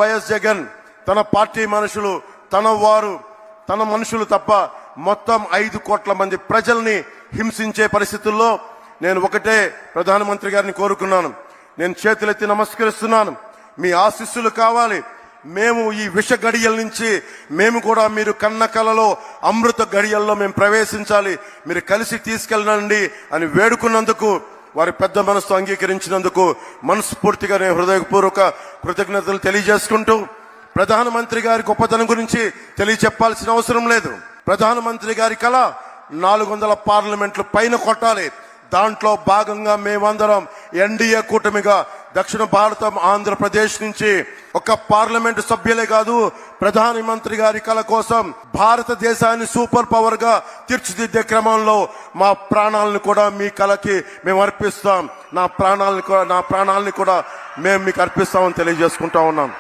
YS Jagan తన party మనుషులు, తన మనుషులు తప్ప మొత్తం 5 కోట్ల మంది ప్రజల్ని హింసించే పరిస్థితుల్లో నేను ఒకటే ప్రధానమంత్రి గారిని కోరుకున్నాను. నేను చేతులెత్తి నమస్కరిస్తున్నాను. మీ ఆశీస్సులు కావాలి. మేము ఈ విష గడియల నుంచి మేము కూడా మీరు కన్న కలలో అమృత గడియల్లో మేము ప్రవేశించాలి, మీరు కలిసి తీసుకెళ్ళండి అని వేడుకున్నందుకు, వారి పెద్ద మనసు అంగీకరించినందుకు మనస్ఫూర్తిగా నేను హృదయపూర్వక కృతజ్ఞతలు తెలియజేసుకుంటూ, ప్రధానమంత్రి గారి గొప్పతనం గురించి తెలియచెప్పాల్సిన అవసరం లేదు. ప్రధానమంత్రి గారి కళ 400 పార్లమెంట్లు పైన కొట్టాలి. దాంట్లో భాగంగా మేమందరం ఎన్డీఏ కూటమిగా దక్షిణ భారతం ఆంధ్రప్రదేశ్ నుంచి ఒక పార్లమెంటు సభ్యులే కాదు, ప్రధానమంత్రి గారి కళ కోసం భారతదేశాన్ని సూపర్ పవర్ గా తీర్చిదిద్దే క్రమంలో మా ప్రాణాలను కూడా మీ కళకి మేము అర్పిస్తాం. నా ప్రాణాలని కూడా మేము మీకు అర్పిస్తామని తెలియజేసుకుంటా ఉన్నాం.